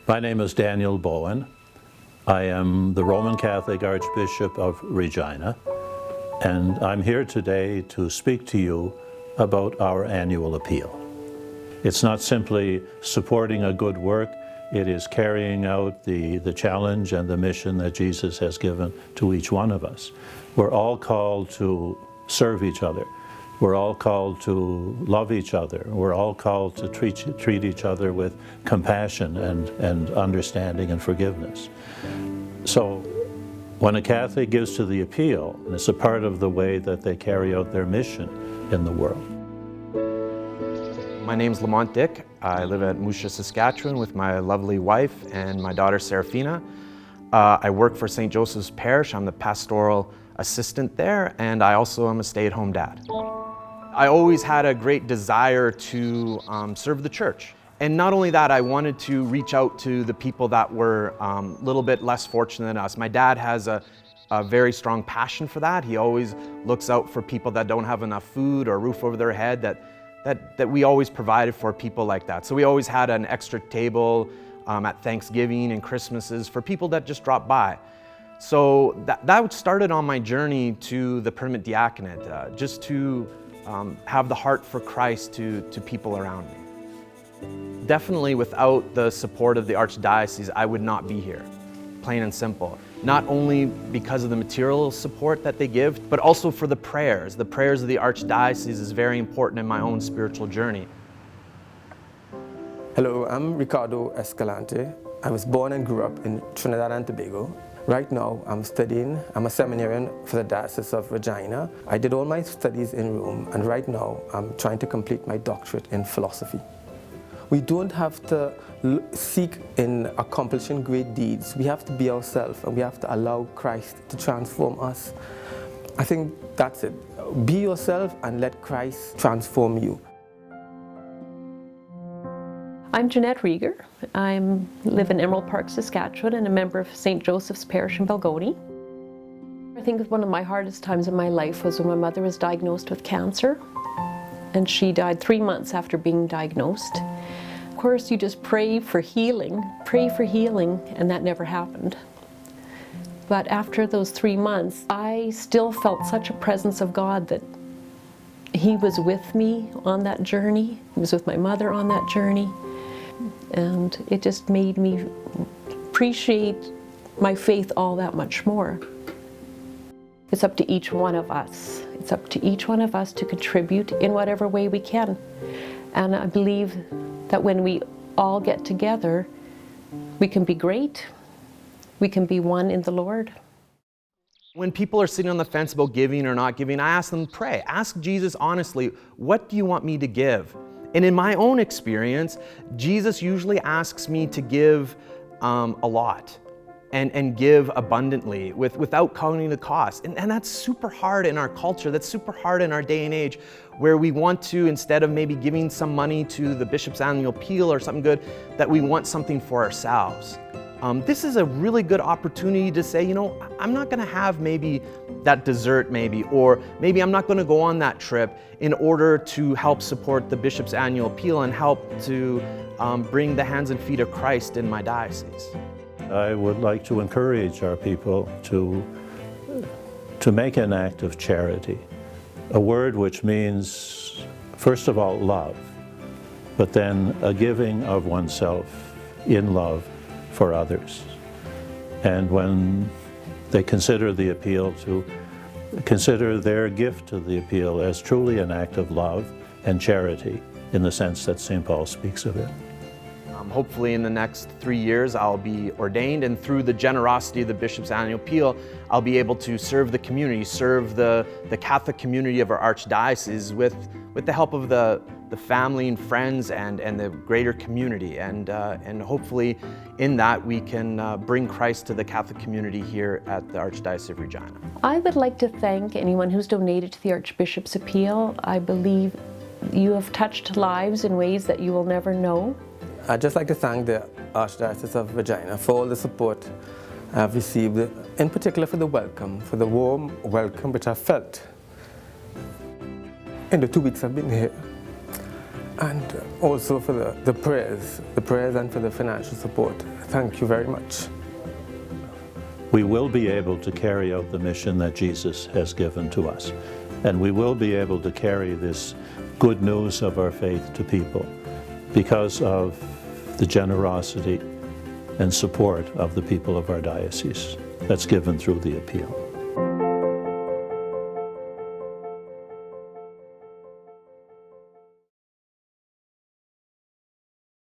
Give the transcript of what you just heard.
My name is Daniel Bowen. I am the Roman Catholic Archbishop of Regina, and I'm here today to speak to you about our annual appeal. It's not simply supporting a good work, it is carrying out the challenge and the mission that Jesus has given to each one of us. We're all called to serve each other. We're all called to love each other. We're all called to treat each other with compassion and understanding and forgiveness. So when a Catholic gives to the appeal, it's a part of the way that they carry out their mission in the world. My name's Lamont Dick. I live at Moose Jaw, Saskatchewan with my lovely wife and my daughter Serafina. I work for St. Joseph's Parish. I'm the pastoral assistant there, and I also am a stay-at-home dad. I always had a great desire to serve the church. And not only that, I wanted to reach out to the people that were a little bit less fortunate than us. My dad has a very strong passion for that. He always looks out for people that don't have enough food or roof over their head, that we always provided for people like that. So we always had an extra table at Thanksgiving and Christmases for people that just dropped by. So that started on my journey to the permanent diaconate, just to have the heart for Christ to people around me. Definitely without the support of the Archdiocese, I would not be here, plain and simple. Not only because of the material support that they give, but also for the prayers. The prayers of the Archdiocese is very important in my own spiritual journey. Hello, I'm Ricardo Escalante. I was born and grew up in Trinidad and Tobago. Right now, I'm a seminarian for the Diocese of Regina. I did all my studies in Rome, and right now, I'm trying to complete my doctorate in philosophy. We don't have to seek in accomplishing great deeds. We have to be ourselves, and we have to allow Christ to transform us. I think that's it. Be yourself and let Christ transform you. I'm Jeanette Rieger. I live in Emerald Park, Saskatchewan, and a member of St. Joseph's Parish in Balgony. I think one of my hardest times in my life was when my mother was diagnosed with cancer, and she died 3 months after being diagnosed. Of course, you just pray for healing, and that never happened. But after those 3 months, I still felt such a presence of God that He was with me on that journey. He was with my mother on that journey. And it just made me appreciate my faith all that much more. It's up to each one of us. It's up to each one of us to contribute in whatever way we can. And I believe that when we all get together, we can be great. We can be one in the Lord. When people are sitting on the fence about giving or not giving, I ask them to pray. Ask Jesus honestly, what do you want me to give? And in my own experience, Jesus usually asks me to give a lot and give abundantly without counting the cost. And that's super hard in our culture. That's super hard in our day and age, where we want to, instead of maybe giving some money to the bishop's annual appeal or something good, that we want something for ourselves. This is a really good opportunity to say, you know, I'm not going to have maybe that dessert or maybe I'm not going to go on that trip in order to help support the bishop's annual appeal and help to bring the hands and feet of Christ in my diocese. I would like to encourage our people to make an act of charity, a word which means, first of all, love, but then a giving of oneself in love for others. And when they consider the appeal, to consider their gift to the appeal as truly an act of love and charity in the sense that St. Paul speaks of it. Hopefully in the next 3 years I'll be ordained, and through the generosity of the Bishop's Annual Appeal, I'll be able to serve the community, serve the Catholic community of our Archdiocese with the help of the family and friends and the greater community. And hopefully in that we can bring Christ to the Catholic community here at the Archdiocese of Regina. I would like to thank anyone who's donated to the Archbishop's Appeal. I believe you have touched lives in ways that you will never know. I'd just like to thank the Archdiocese of Regina for all the support I've received, in particular for the warm welcome which I've felt in the 2 weeks I've been here. and also for the prayers and for the financial support. Thank you very much. We will be able to carry out the mission that Jesus has given to us. And we will be able to carry this good news of our faith to people because of the generosity and support of the people of our diocese that's given through the appeal.